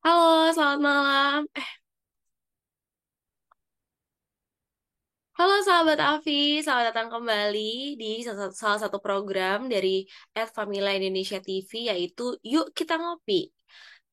Halo, selamat malam. Halo sahabat Afi, selamat datang kembali di salah satu program dari Famila Indonesia TV, yaitu Yuk Kita Ngopi.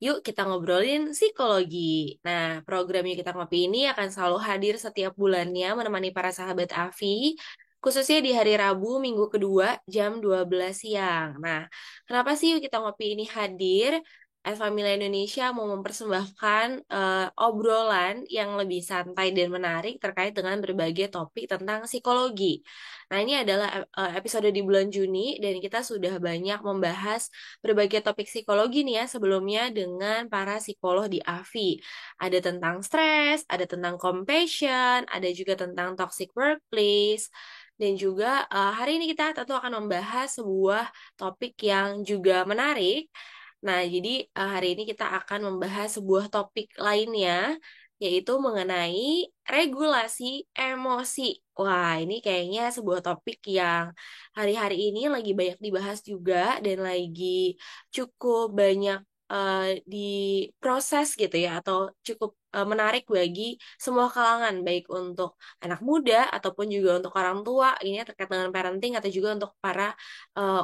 Yuk kita ngobrolin psikologi. Nah, program Yuk Kita Ngopi ini akan selalu hadir setiap bulannya menemani para sahabat Afi, khususnya di hari Rabu, minggu kedua, jam 12 siang. Nah, kenapa sih Yuk Kita Ngopi ini hadir? Family Indonesia mau mempersembahkan obrolan yang lebih santai dan menarik terkait dengan berbagai topik tentang psikologi. Nah, ini adalah episode di bulan Juni dan kita sudah banyak membahas berbagai topik psikologi nih ya sebelumnya dengan para psikolog di AFI. Ada tentang stres, ada tentang compassion, ada juga tentang toxic workplace. Dan juga hari ini kita tentu akan membahas sebuah topik yang juga menarik. Nah, jadi hari ini kita akan membahas sebuah topik lainnya, yaitu mengenai regulasi emosi. Wah, ini kayaknya sebuah topik yang hari-hari ini lagi banyak dibahas juga dan lagi cukup banyak diproses gitu ya, atau cukup menarik bagi semua kalangan, baik untuk anak muda ataupun juga untuk orang tua. Ini terkait dengan parenting atau juga untuk para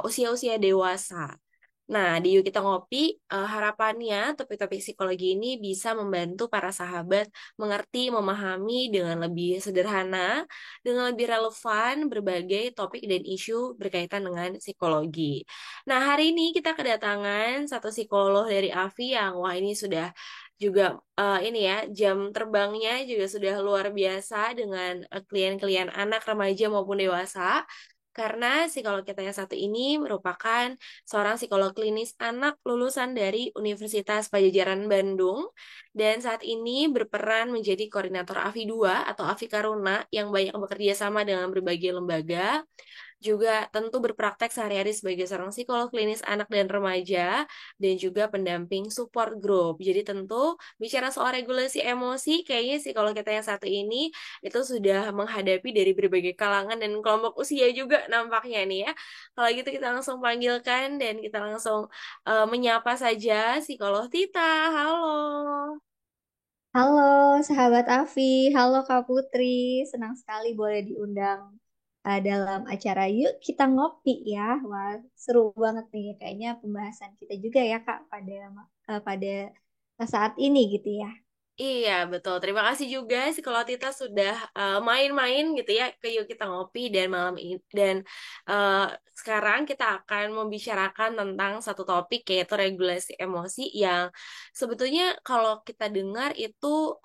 usia-usia dewasa. Nah, di Yuk Kita Ngopi, harapannya topik-topik psikologi ini bisa membantu para sahabat mengerti, memahami dengan lebih sederhana, dengan lebih relevan berbagai topik dan isu berkaitan dengan psikologi. Nah, hari ini kita kedatangan satu psikolog dari AFI yang, wah ini sudah juga ini ya, jam terbangnya juga sudah luar biasa dengan klien-klien anak, remaja maupun dewasa. Karena psikolog kita yang satu ini merupakan seorang psikolog klinis anak lulusan dari Universitas Padjadjaran Bandung dan saat ini berperan menjadi koordinator AFI 2 atau AFI Karuna yang banyak bekerja sama dengan berbagai lembaga, juga tentu berpraktek sehari-hari sebagai seorang psikolog klinis anak dan remaja dan juga pendamping support group. Jadi tentu bicara soal regulasi emosi, kayaknya psikolog kita yang satu ini itu sudah menghadapi dari berbagai kalangan dan kelompok usia juga nampaknya nih ya. Kalau gitu kita langsung panggilkan dan kita langsung menyapa saja psikolog Tita. Halo. Halo sahabat Afi, halo Kak Putri, senang sekali boleh diundang dalam acara Yuk Kita Ngopi ya. Wah, seru banget nih kayaknya pembahasan kita juga ya Kak pada saat ini gitu ya. Iya, betul. Terima kasih juga sih kalau Tita sudah main-main gitu ya ke Yuk Kita Ngopi dan malam ini dan eh, sekarang kita akan membicarakan tentang satu topik yaitu regulasi emosi yang sebetulnya kalau kita dengar itu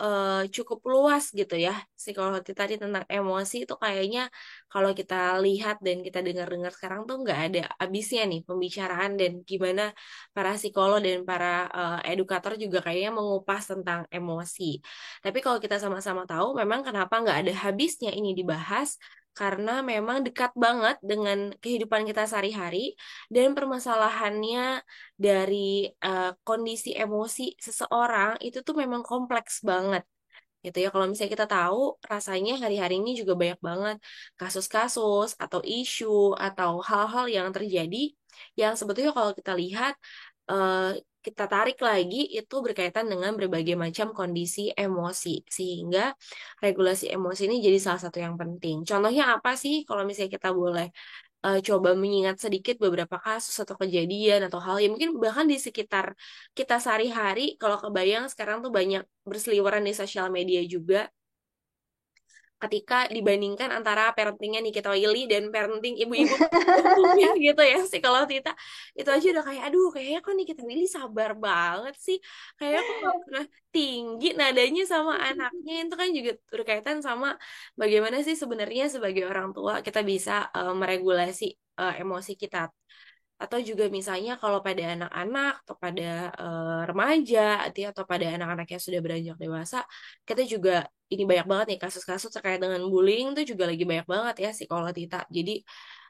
cukup luas gitu ya. Psikologi tadi tentang emosi itu kayaknya kalau kita lihat dan kita dengar-dengar sekarang tuh nggak ada habisnya nih pembicaraan dan gimana para psikolog dan para edukator juga kayaknya mengupas tentang emosi. Tapi kalau kita sama-sama tahu, memang kenapa nggak ada habisnya ini dibahas, karena memang dekat banget dengan kehidupan kita sehari-hari dan permasalahannya dari kondisi emosi seseorang itu tuh memang kompleks banget gitu ya. Kalau misalnya kita tahu rasanya hari-hari ini juga banyak banget kasus-kasus atau isu atau hal-hal yang terjadi yang sebetulnya kalau kita lihat kita tarik lagi itu berkaitan dengan berbagai macam kondisi emosi sehingga regulasi emosi ini jadi salah satu yang penting. Contohnya apa sih kalau misalnya kita boleh coba mengingat sedikit beberapa kasus atau kejadian atau hal yang mungkin bahkan di sekitar kita sehari-hari kalau kebayang sekarang tuh banyak berseliweran di sosial media juga ketika dibandingkan antara parentingnya Nikita Willy dan parenting ibu-ibu umumnya gitu ya sih kalau Tita itu aja udah kayak aduh kayaknya kok Nikita Willy sabar banget sih kayaknya kok gak pernah tinggi nadanya sama anaknya itu kan juga berkaitan sama bagaimana sih sebenarnya sebagai orang tua kita bisa meregulasi emosi kita atau juga misalnya kalau pada anak-anak atau pada remaja atau pada anak-anak yang sudah beranjak dewasa kita juga ini banyak banget nih kasus-kasus terkait dengan bullying tuh juga lagi banyak banget ya psikolog Tita. Jadi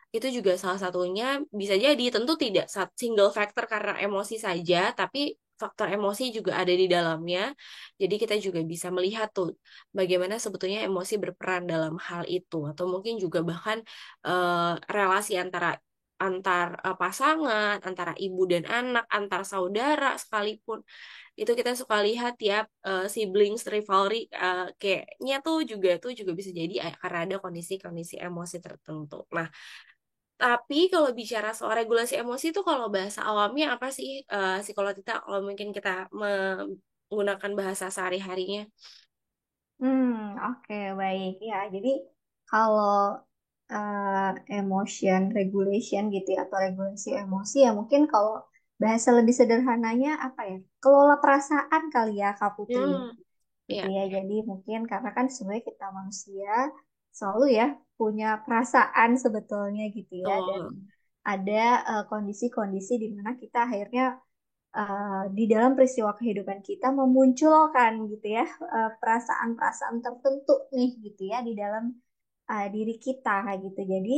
itu juga salah satunya bisa jadi tentu tidak single factor karena emosi saja, tapi faktor emosi juga ada di dalamnya. Jadi kita juga bisa melihat tuh bagaimana sebetulnya emosi berperan dalam hal itu atau mungkin juga bahkan relasi antara antar pasangan, antara ibu dan anak, antar saudara sekalipun. Itu kita suka lihat ya, siblings rivalry, kayaknya tuh juga bisa jadi karena ada kondisi-kondisi emosi tertentu. Nah, tapi kalau bicara soal regulasi emosi itu kalau bahasa awamnya apa sih, psikolog kita, kalau mungkin kita menggunakan bahasa sehari-harinya? Oke, baik ya. Jadi kalau emotion regulation gitu ya, atau regulasi emosi ya mungkin kalau bahasa lebih sederhananya apa ya? Kelola perasaan kali ya, Kak Putri. Hmm, Gitu ya, ya. Jadi mungkin karena kan sebenarnya kita manusia selalu ya punya perasaan sebetulnya gitu ya. Dan betul. ada kondisi-kondisi di mana kita akhirnya di dalam peristiwa kehidupan kita memunculkan gitu ya perasaan-perasaan tertentu nih gitu ya di dalam diri kita kayak gitu. Jadi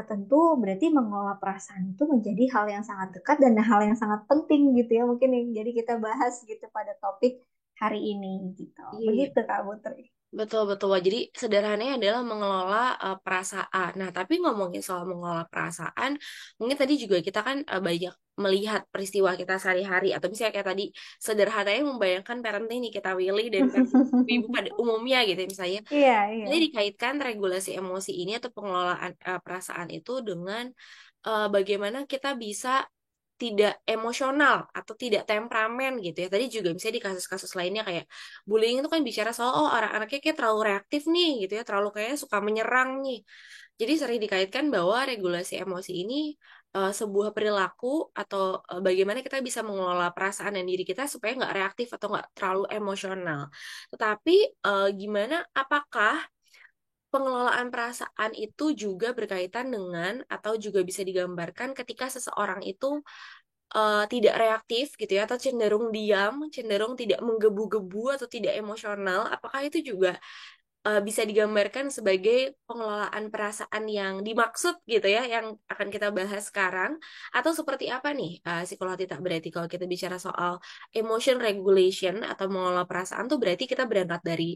tentu berarti mengelola perasaan itu menjadi hal yang sangat dekat dan hal yang sangat penting gitu ya mungkin yang jadi kita bahas gitu pada topik hari ini gitu. Iya. Begitu Kak Putri. Betul, betul. Wah, jadi sederhananya adalah mengelola perasaan. Nah, tapi ngomongin soal mengelola perasaan, mungkin tadi juga kita kan banyak melihat peristiwa kita sehari-hari. Atau misalnya kayak tadi, sederhananya membayangkan parenting nih kita Willy dan parenting ibu pada umumnya gitu ya, misalnya. Iya, iya. Jadi dikaitkan regulasi emosi ini atau pengelolaan perasaan itu dengan bagaimana kita bisa tidak emosional atau tidak temperamen gitu ya. Tadi juga misalnya di kasus-kasus lainnya kayak bullying itu kan bicara soal oh anak-anaknya kayak terlalu reaktif nih gitu ya, terlalu kayak suka menyerang nih. Jadi sering dikaitkan bahwa regulasi emosi ini sebuah perilaku atau bagaimana kita bisa mengelola perasaan dan diri kita supaya nggak reaktif atau nggak terlalu emosional. Tetapi gimana apakah pengelolaan perasaan itu juga berkaitan dengan atau juga bisa digambarkan ketika seseorang itu tidak reaktif gitu ya atau cenderung diam, cenderung tidak menggebu-gebu atau tidak emosional, apakah itu juga bisa digambarkan sebagai pengelolaan perasaan yang dimaksud gitu ya yang akan kita bahas sekarang atau seperti apa nih psikolog Tita berarti kalau kita bicara soal emotion regulation atau mengelola perasaan tuh berarti kita berangkat dari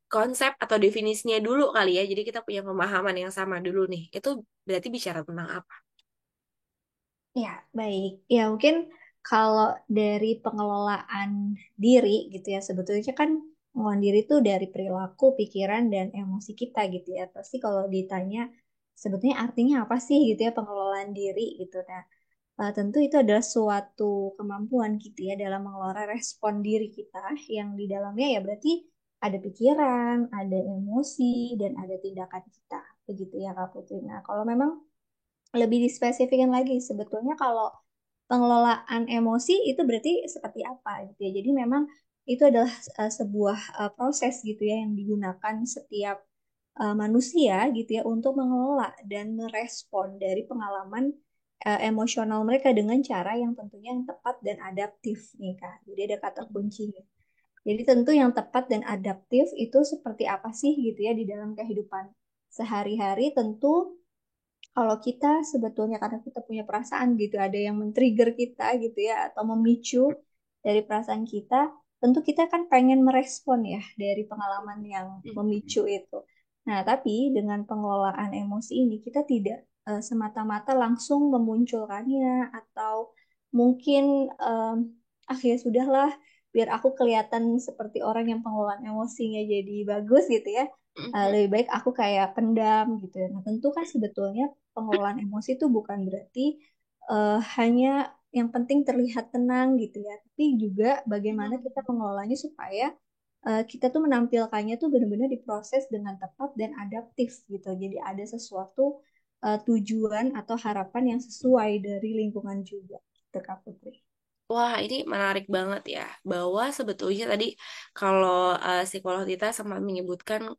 konsep atau definisinya dulu kali ya. Jadi kita punya pemahaman yang sama dulu nih. Itu berarti bicara tentang apa? Ya, baik. Ya, mungkin kalau dari pengelolaan diri gitu ya, sebetulnya kan pengelolaan diri itu dari perilaku, pikiran, dan emosi kita gitu ya. Pasti kalau ditanya sebetulnya artinya apa sih gitu ya pengelolaan diri gitu. Nah, tentu itu adalah suatu kemampuan gitu ya dalam mengelola respon diri kita yang di dalamnya ya berarti ada pikiran, ada emosi, dan ada tindakan kita. Begitu ya Kak Putri. Nah, kalau memang lebih dispesifikin lagi sebetulnya kalau pengelolaan emosi itu berarti seperti apa gitu ya. Jadi memang itu adalah sebuah proses gitu ya yang digunakan setiap manusia gitu ya untuk mengelola dan merespon dari pengalaman emosional mereka dengan cara yang tentunya yang tepat dan adaptif nih Kak. Jadi ada kata kuncinya. Jadi tentu yang tepat dan adaptif itu seperti apa sih gitu ya di dalam kehidupan sehari-hari. Tentu kalau kita sebetulnya karena kita punya perasaan gitu, ada yang men-trigger kita gitu ya, atau memicu dari perasaan kita, tentu kita kan pengen merespon ya dari pengalaman yang memicu itu. Nah, tapi dengan pengelolaan emosi ini kita tidak semata-mata langsung memunculkannya atau mungkin ya sudahlah biar aku kelihatan seperti orang yang pengelolaan emosinya jadi bagus gitu ya. Lebih baik aku kayak pendam gitu ya. Nah, tentu kan sebetulnya pengelolaan emosi itu bukan berarti hanya yang penting terlihat tenang gitu ya, tapi juga bagaimana kita mengelolanya supaya kita tuh menampilkannya tuh benar-benar diproses dengan tepat dan adaptif gitu. Jadi ada sesuatu tujuan atau harapan yang sesuai dari lingkungan juga, gitu Kak Putri. Wah, ini menarik banget ya, bahwa sebetulnya tadi kalau psikolog kita sempat menyebutkan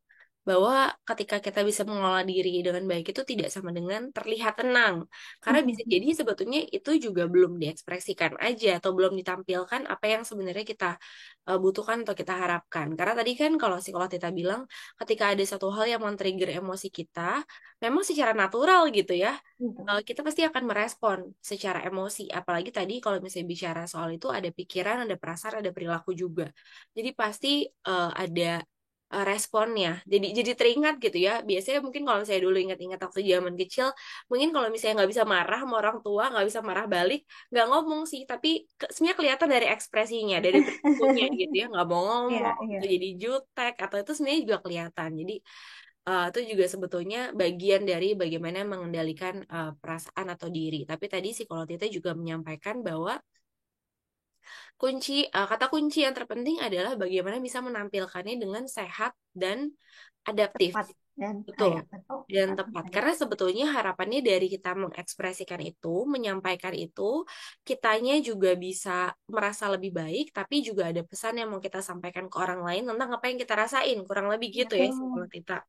bahwa ketika kita bisa mengelola diri dengan baik itu tidak sama dengan terlihat tenang. Karena bisa jadi sebetulnya itu juga belum diekspresikan aja atau belum ditampilkan apa yang sebenarnya kita butuhkan atau kita harapkan. Karena tadi kan kalau psikolog kita bilang ketika ada satu hal yang men-trigger emosi kita, memang secara natural gitu ya Gitu. kita pasti akan merespon secara emosi. Apalagi tadi kalau misalnya bicara soal itu ada pikiran, ada perasaan, ada perilaku juga. Jadi pasti ada. responnya. Jadi teringat gitu ya. Biasanya mungkin kalau saya dulu ingat-ingat waktu zaman kecil, mungkin kalau misalnya nggak bisa marah sama orang tua, nggak bisa marah balik, nggak ngomong sih, tapi sebenarnya kelihatan dari ekspresinya, dari perilakunya gitu ya, nggak mau Iya, ngomong, iya. itu jadi jutek atau itu sebenarnya juga kelihatan. Jadi itu juga sebetulnya bagian dari bagaimana mengendalikan perasaan atau diri. Tapi tadi psikolog kita juga menyampaikan bahwa kata kunci yang terpenting adalah bagaimana bisa menampilkannya dengan sehat dan adaptif. Tepat dan Betul. betul, Dan tepat dan tepat. Karena adaptif. sebetulnya harapannya dari kita mengekspresikan itu, menyampaikan itu, kitanya juga bisa merasa lebih baik, tapi juga ada pesan yang mau kita sampaikan ke orang lain tentang apa yang kita rasain. Kurang lebih gitu ya, Betul, psikolog kita.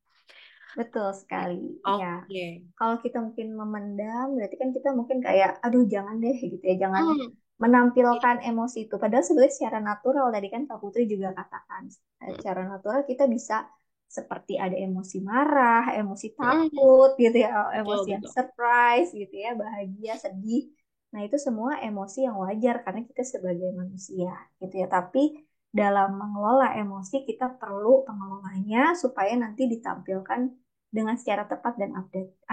betul sekali. Ya, Oke. kalau kita mungkin memendam, berarti kan kita mungkin kayak, aduh jangan deh gitu ya, jangan Hmm. menampilkan emosi itu. Padahal sebenarnya secara natural, tadi kan Kak Putri juga katakan, secara natural kita bisa seperti ada emosi marah, emosi Hmm. takut gitu ya, Betul, emosi yang betul. surprise gitu ya, bahagia, sedih. Nah itu semua emosi yang wajar karena kita sebagai manusia gitu ya. Tapi dalam mengelola emosi kita perlu pengelolanya supaya nanti ditampilkan dengan secara tepat dan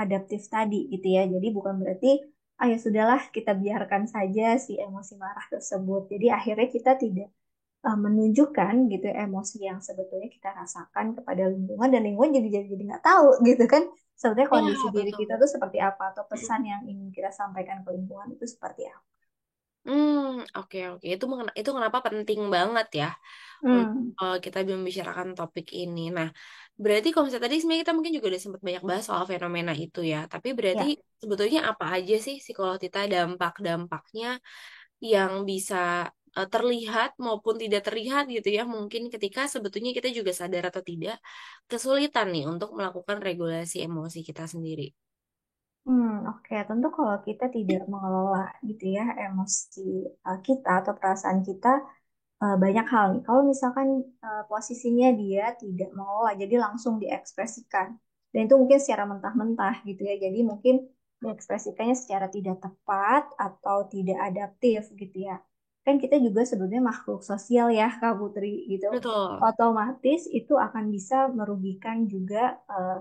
adaptif tadi gitu ya. Jadi bukan berarti ya sudahlah kita biarkan saja si emosi marah tersebut. Jadi akhirnya kita tidak menunjukkan gitu ya, emosi yang sebetulnya kita rasakan kepada lingkungan dan lingkungan jadi nggak tahu gitu kan sebetulnya kondisi Ya, diri kita betul. tuh seperti apa atau pesan yang ingin kita sampaikan ke lingkungan itu seperti apa. Oke, oke. Itu kenapa penting banget ya untuk Hmm, kita membicarakan topik ini. Nah, berarti kalau misalnya tadi sebenarnya kita mungkin juga udah sempat banyak bahas soal fenomena itu ya. Tapi berarti ya. sebetulnya apa aja sih psikolog kita dampak-dampaknya yang bisa terlihat maupun tidak terlihat gitu ya. Mungkin ketika sebetulnya kita juga sadar atau tidak kesulitan nih untuk melakukan regulasi emosi kita sendiri. Oke. Tentu kalau kita tidak mengelola gitu ya emosi kita atau perasaan kita, banyak hal nih. Kalau misalkan posisinya dia tidak mengelola, jadi langsung diekspresikan. Dan itu mungkin secara mentah-mentah gitu ya. Jadi mungkin diekspresikannya secara tidak tepat atau tidak adaptif gitu ya. Kan kita juga sebenarnya makhluk sosial ya, Kak Putri gitu. Betul. Otomatis itu akan bisa merugikan juga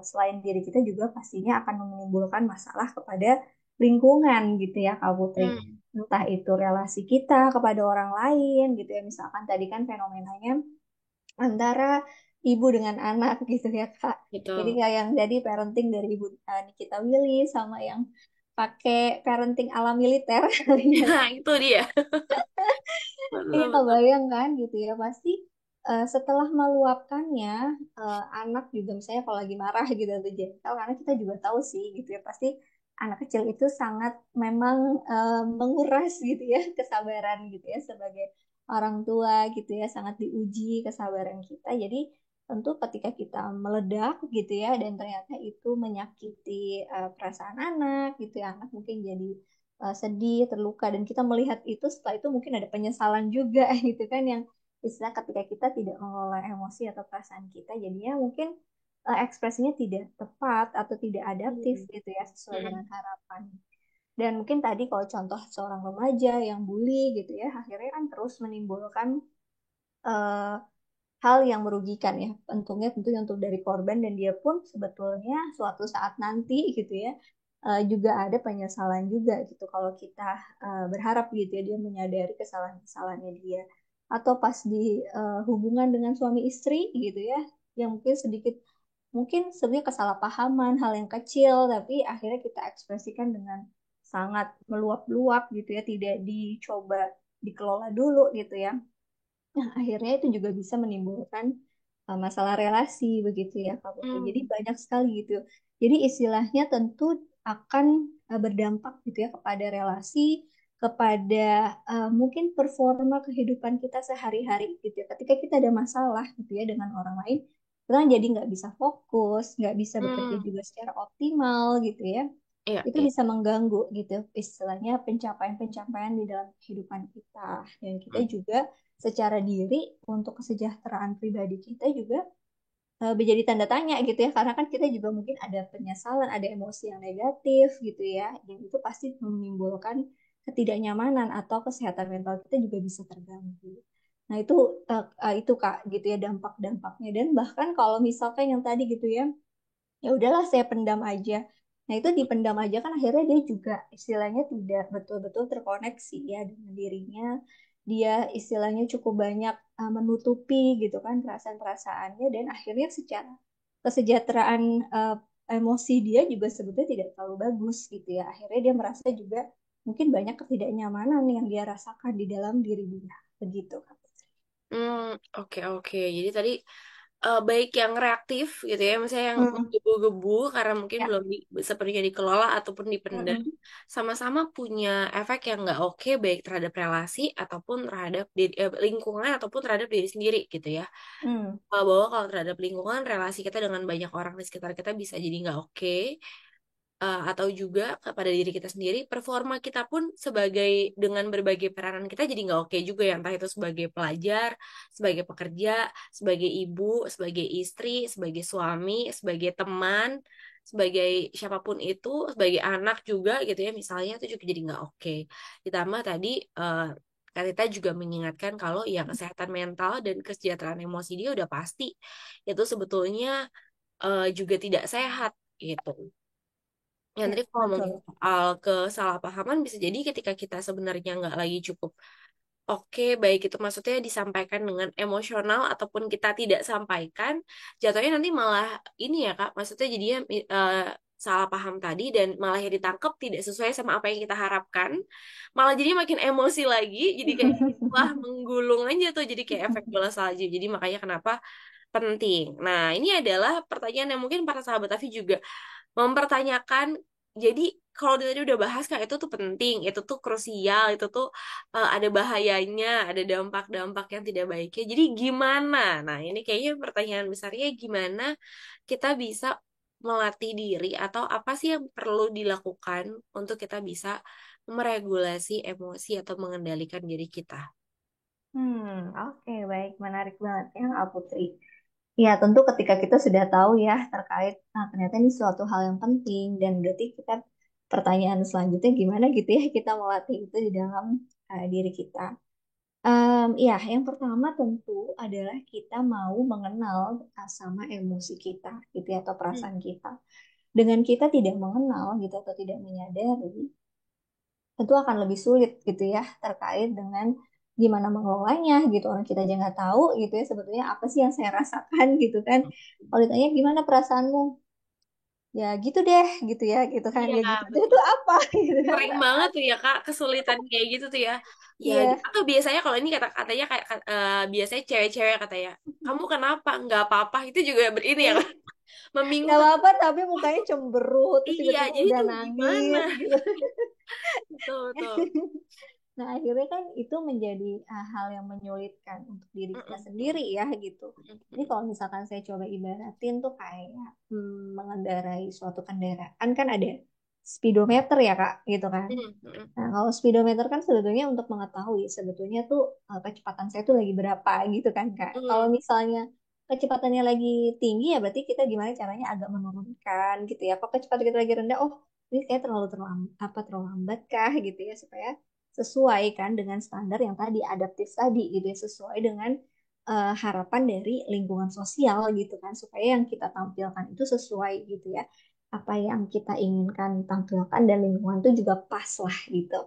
selain diri kita juga pastinya akan menimbulkan masalah kepada lingkungan gitu ya, Kak Putri, Hmm, entah itu relasi kita kepada orang lain gitu ya, misalkan tadi kan fenomenanya antara ibu dengan anak gitu ya Kak, jadi betul. kayak yang jadi parenting dari ibu Nikita Willy sama yang pakai parenting ala militer ya. Nah, itu dia. Iya Betul, betul. kebayang kan gitu ya pasti setelah meluapkannya, anak juga misalnya kalau lagi marah gitu atau jengkel karena kita juga tahu sih gitu ya pasti anak kecil itu sangat memang menguras gitu ya kesabaran gitu ya sebagai orang tua gitu ya sangat diuji kesabaran kita. Jadi tentu ketika kita meledak gitu ya dan ternyata itu menyakiti perasaan anak gitu ya anak mungkin jadi sedih, terluka, dan kita melihat itu setelah itu mungkin ada penyesalan juga gitu kan yang istilah ketika kita tidak mengelola emosi atau perasaan kita jadinya mungkin ekspresinya tidak tepat atau tidak adaptif Hmm. gitu ya sesuai dengan Hmm. harapan. Dan mungkin tadi kalau contoh seorang remaja yang bully gitu ya akhirnya kan terus menimbulkan eh, hal yang merugikan ya untungnya tentunya untuk dari korban dan dia pun sebetulnya suatu saat nanti gitu ya juga ada penyesalan juga gitu kalau kita berharap gitu ya dia menyadari kesalahan-kesalahannya dia atau pas di hubungan dengan suami istri gitu ya yang mungkin sedikit mungkin sebenarnya kesalahpahaman hal yang kecil tapi akhirnya kita ekspresikan dengan sangat meluap-luap gitu ya tidak dicoba dikelola dulu gitu ya. Nah, akhirnya itu juga bisa menimbulkan masalah relasi begitu ya Kak Putri. Jadi Hmm. banyak sekali gitu. Jadi istilahnya tentu akan berdampak gitu ya kepada relasi, kepada mungkin performa kehidupan kita sehari-hari gitu ya. Ketika kita ada masalah gitu ya dengan orang lain, kita kan jadi nggak bisa fokus, nggak bisa bekerja Hmm. juga secara optimal gitu ya. Iya, Itu iya. bisa mengganggu gitu istilahnya pencapaian-pencapaian di dalam kehidupan kita. Dan kita Hmm. juga secara diri untuk kesejahteraan pribadi kita juga menjadi tanda tanya gitu ya karena kan kita juga mungkin ada penyesalan ada emosi yang negatif gitu ya dan itu pasti menimbulkan ketidaknyamanan atau kesehatan mental kita juga bisa terganggu. Nah, itu Kak gitu ya dampak-dampaknya. Dan bahkan kalau misalkan yang tadi gitu ya, ya udahlah saya pendam aja. Nah, itu dipendam aja kan akhirnya dia juga istilahnya tidak betul-betul terkoneksi ya dengan dirinya. Dia istilahnya cukup banyak menutupi gitu kan perasaan-perasaannya, dan akhirnya secara kesejahteraan uh, emosi dia juga sebetulnya tidak terlalu bagus gitu ya. Akhirnya dia merasa juga mungkin banyak ketidaknyamanan yang dia rasakan di dalam diri dia. Begitu Kak Putri. Hmm, oke oke. Jadi tadi baik yang reaktif gitu ya, misalnya yang Hmm, menggebu-gebu karena mungkin ya. belum sepenuhnya dikelola ataupun dipendam, Mm-mm. sama-sama punya efek yang nggak oke baik terhadap relasi ataupun terhadap lingkungan ataupun terhadap diri sendiri gitu ya. Hmm. Bahwa kalau terhadap lingkungan, relasi kita dengan banyak orang di sekitar kita bisa jadi nggak oke, atau juga kepada diri kita sendiri, performa kita pun sebagai dengan berbagai peranan kita jadi nggak oke juga ya, entah itu sebagai pelajar, sebagai pekerja, sebagai ibu, sebagai istri, sebagai suami, sebagai teman, sebagai siapapun itu, sebagai anak juga gitu ya, misalnya itu juga jadi nggak oke. Ditambah tadi Kak Tita juga mengingatkan kalau ya kesehatan mental dan kesejahteraan emosi dia udah pasti itu sebetulnya juga tidak sehat gitu. Yang Ya, tadi kalau ngomongin betul. soal kesalahpahaman bisa jadi ketika kita sebenarnya nggak lagi cukup oke, baik itu maksudnya disampaikan dengan emosional ataupun kita tidak sampaikan, jatuhnya nanti malah ini ya Kak, maksudnya jadinya salah paham tadi dan malah yang ditangkap tidak sesuai sama apa yang kita harapkan, malah jadi makin emosi lagi, jadi kayak wah menggulung aja tuh, jadi kayak efek bola salju. Jadi makanya kenapa penting. Nah, ini adalah pertanyaan yang mungkin para sahabat Afi juga mempertanyakan. Jadi kalau tadi udah bahas kan itu tuh penting, itu tuh krusial, itu tuh ada bahayanya, ada dampak-dampak yang tidak baiknya. Jadi gimana? Nah, ini kayaknya pertanyaan besarnya gimana kita bisa melatih diri atau apa sih yang perlu dilakukan untuk kita bisa meregulasi emosi atau mengendalikan diri kita. Oke, baik, menarik banget ya Kak Putri. Ya, tentu ketika kita sudah tahu ya terkait, nah ternyata ini suatu hal yang penting, dan berarti kita pertanyaan selanjutnya gimana gitu ya kita melatih itu di dalam diri kita. Ya, yang pertama tentu adalah kita mau mengenal sama emosi kita gitu ya, atau Hmm. perasaan kita. Dengan kita tidak mengenal gitu atau tidak menyadari, tentu akan lebih sulit gitu ya terkait dengan gimana mengelolanya gitu. Orang kita aja nggak tahu gitu ya sebetulnya apa sih yang saya rasakan gitu kan. Kalau ditanya gimana perasaanmu, ya gitu deh gitu ya, gitu kan, Iya, ya gitu deh betul. itu apa gitu kan. Sering banget tuh ya Kak kesulitan kayak gitu tuh ya. Ya, Iya, atau biasanya kalau ini katanya kayak biasanya cewek-cewek katanya, kamu kenapa? Nggak apa-apa. Itu juga ini ya Kak, nggak membingungkan. apa-apa tapi Wah, mukanya cemberut terus iya, tiba-tiba jadi udah tuh gimana? nangis gitu. Betul, betul. Nah, akhirnya kan itu menjadi hal yang menyulitkan untuk diri kita Mm-mm, sendiri ya gitu. Ini mm-mm, kalau misalkan saya coba ibaratin tuh kayak mengendarai suatu kendaraan kan ada speedometer ya Kak gitu kan. mm-mm, mm-mm, Nah, kalau speedometer kan sebetulnya untuk mengetahui sebetulnya tuh kecepatan saya tuh lagi berapa gitu kan Kak. Kalau mm-mm, misalnya kecepatannya lagi tinggi ya berarti kita gimana caranya agak menurunkan gitu ya. Kalau kecepatan kita lagi rendah, oh ini kayak terlalu lambat kah gitu ya, supaya sesuai kan dengan standar yang tadi adaptif tadi gitu ya, sesuai dengan harapan dari lingkungan sosial gitu kan, supaya yang kita tampilkan itu sesuai gitu ya apa yang kita inginkan tampilkan, dan lingkungan itu juga pas lah gitu.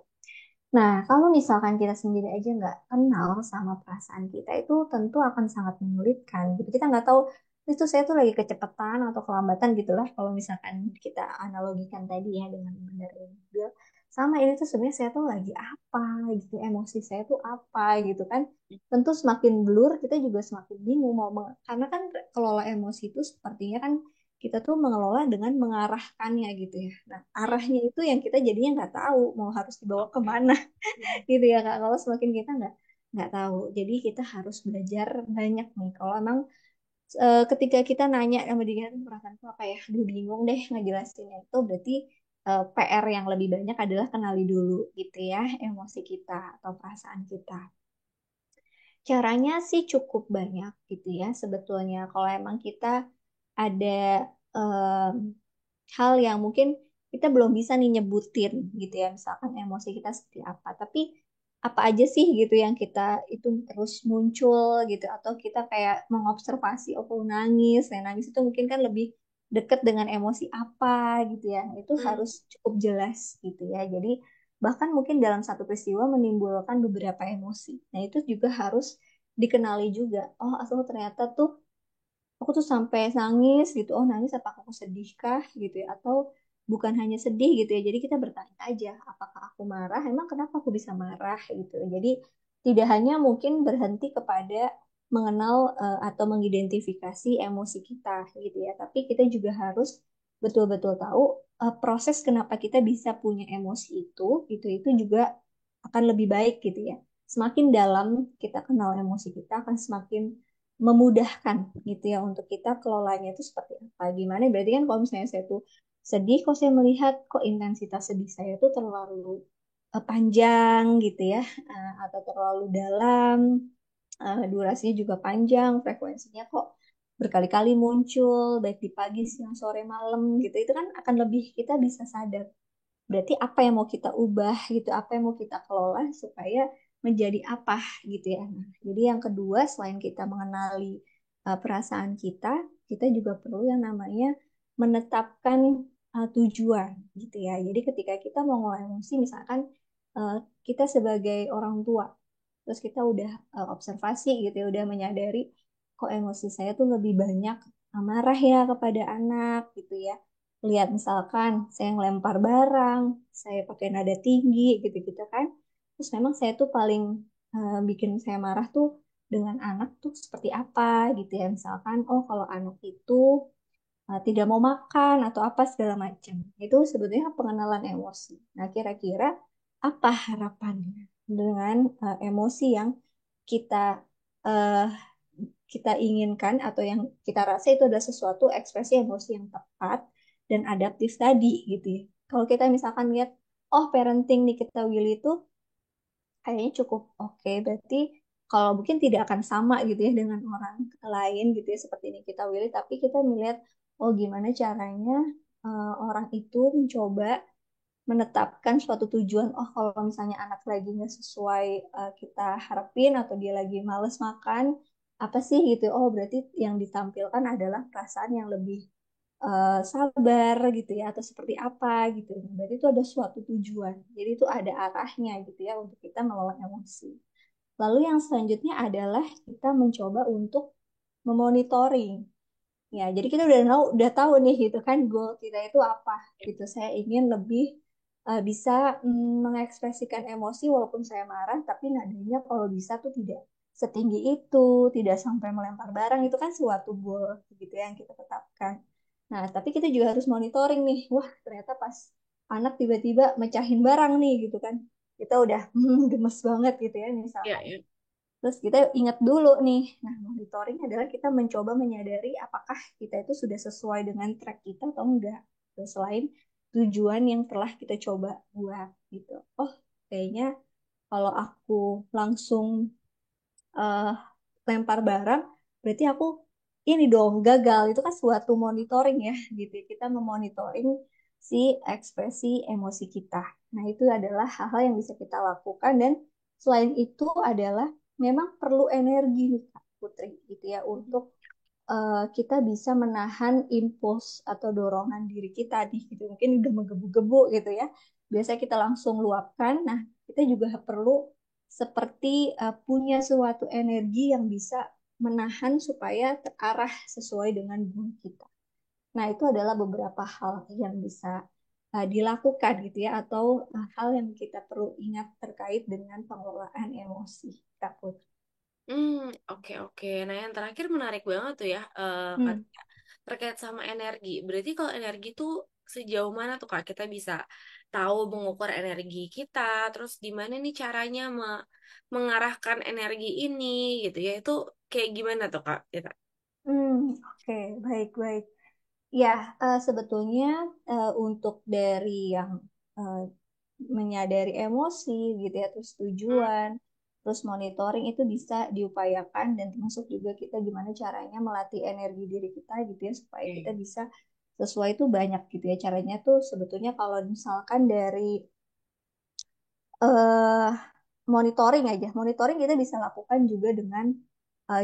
Nah, kalau misalkan kita sendiri aja nggak kenal sama perasaan kita, itu tentu akan sangat menyulitkan gitu. Kita nggak tahu itu saya tuh lagi kecepatan atau kelambatan gitulah. Kalau misalkan kita analogikan tadi ya dengan mengendarai mobil, sama ini tuh sebenarnya saya tuh lagi apa gitu, emosi saya tuh apa gitu kan. Tentu semakin blur, kita juga semakin bingung karena kan kelola emosi itu sepertinya kan kita tuh mengelola dengan mengarahkannya gitu ya. Nah, mm. arahnya itu yang kita jadinya nggak tahu mau harus dibawa Oke. kemana Mm, gitu ya Kak. Kalau semakin kita nggak tahu, jadi kita harus belajar banyak nih. Kalau emang ketika kita nanya sama dia tuh perasaan tuh apa ya, aduh bingung deh ngejelasinnya, itu berarti PR yang lebih banyak adalah kenali dulu gitu ya emosi kita atau perasaan kita. Caranya sih cukup banyak gitu ya sebetulnya. Kalau emang kita ada em, hal yang mungkin kita belum bisa nih nyebutin gitu ya, misalkan emosi kita seperti apa, tapi apa aja sih gitu yang kita itu terus muncul gitu, atau kita kayak mengobservasi oh aku nangis, nah nangis itu mungkin kan lebih deket dengan emosi apa gitu ya, itu Hmm. harus cukup jelas gitu ya. Jadi bahkan mungkin dalam satu peristiwa menimbulkan beberapa emosi, nah itu juga harus dikenali juga. Oh asal ternyata tuh aku tuh sampai nangis gitu. Oh nangis apakah aku sedih kah gitu ya? Atau bukan hanya sedih gitu ya. Jadi kita bertanya aja, apakah aku marah? Emang kenapa aku bisa marah gitu. Jadi tidak hanya mungkin berhenti kepada mengenal atau mengidentifikasi emosi kita gitu ya. Tapi kita juga harus betul-betul tahu proses kenapa kita bisa punya emosi itu juga akan lebih baik gitu ya. Semakin dalam kita kenal emosi kita akan semakin memudahkan gitu ya untuk kita kelolanya itu seperti apa. Gimana? Berarti kan kalau misalnya saya tuh sedih, kok saya melihat kok intensitas sedih saya tuh terlalu panjang gitu ya, atau terlalu dalam, durasinya juga panjang, frekuensinya kok berkali-kali muncul, baik di pagi, siang, sore, malam gitu. Itu kan akan lebih kita bisa sadar. Berarti apa yang mau kita ubah gitu, apa yang mau kita kelola supaya menjadi apa gitu ya. Nah, jadi yang kedua selain kita mengenali perasaan kita, kita juga perlu yang namanya menetapkan tujuan gitu ya. Jadi ketika kita mau ngelola emosi, misalkan uh, kita sebagai orang tua, terus kita udah observasi gitu ya, udah menyadari kok emosi saya tuh lebih banyak marah ya kepada anak gitu ya. Lihat misalkan saya ngelempar barang, saya pakai nada tinggi gitu-gitu kan. Terus memang saya tuh paling bikin saya marah tuh dengan anak tuh seperti apa gitu ya. Misalkan, oh kalau anak itu tidak mau makan atau apa segala macam. Itu sebetulnya pengenalan emosi. Nah, kira-kira apa harapannya dengan emosi yang kita eh, kita inginkan atau yang kita rasa itu adalah sesuatu ekspresi emosi yang tepat dan adaptif tadi gitu ya. Kalau kita misalkan lihat, oh parenting Nikita Willy itu kayaknya cukup oke, berarti kalau mungkin tidak akan sama gitu ya dengan orang lain gitu ya seperti Nikita Willy, tapi kita melihat oh gimana caranya orang itu mencoba menetapkan suatu tujuan. Oh kalau misalnya anak lagi nggak sesuai kita harapin atau dia lagi males makan apa sih gitu, oh berarti yang ditampilkan adalah perasaan yang lebih sabar gitu ya atau seperti apa gitu. Berarti itu ada suatu tujuan. Jadi itu ada arahnya gitu ya untuk kita mengelola emosi. Lalu yang selanjutnya adalah kita mencoba untuk memonitoring. Ya, jadi kita udah tahu nih gitu kan goal kita itu apa gitu. Saya ingin lebih bisa mengekspresikan emosi walaupun saya marah, tapi nadanya kalau bisa tuh tidak setinggi itu, tidak sampai melempar barang, itu kan suatu goal gitu ya yang kita tetapkan. Nah, tapi kita juga harus monitoring nih. Wah, ternyata pas anak tiba-tiba mecahin barang nih gitu kan. Kita udah gemes banget gitu ya Ya, misalkan. ya. Terus kita ingat dulu nih, nah monitoring adalah kita mencoba menyadari apakah kita itu sudah sesuai dengan track kita atau enggak. Terus selain tujuan yang telah kita coba buat gitu. Oh, kayaknya kalau aku langsung eh, lempar barang, berarti aku ini dong gagal. Itu kan suatu monitoring ya, gitu. Kita memonitoring si ekspresi emosi kita. Nah, itu adalah hal-hal yang bisa kita lakukan dan selain itu adalah memang perlu energi nih Kak Putri gitu ya untuk kita bisa menahan impuls atau dorongan diri kita nih gitu. Mungkin udah menggebu-gebu gitu ya. Biasanya kita langsung luapkan. Nah, kita juga perlu seperti punya suatu energi yang bisa menahan supaya terarah sesuai dengan goal kita. Nah, itu adalah beberapa hal yang bisa dilakukan gitu ya atau hal yang kita perlu ingat terkait dengan pengelolaan emosi, Kak Putri. Hmm, oke oke. Nah, yang terakhir menarik banget tuh ya, Hmm. Kak, terkait sama energi. Berarti kalau energi tuh sejauh mana tuh Kak kita bisa tahu mengukur energi kita, terus gimana nih caranya mengarahkan energi ini gitu ya. Itu kayak gimana tuh Kak kita? Oke, baik-baik. Ya, sebetulnya untuk dari yang eh, menyadari emosi gitu ya, terus Hmm, tujuan, terus monitoring itu bisa diupayakan dan termasuk juga kita gimana caranya melatih energi diri kita gitu ya supaya kita oke. bisa sesuai itu banyak gitu ya. Caranya tuh sebetulnya kalau misalkan dari monitoring aja. Monitoring kita bisa lakukan juga dengan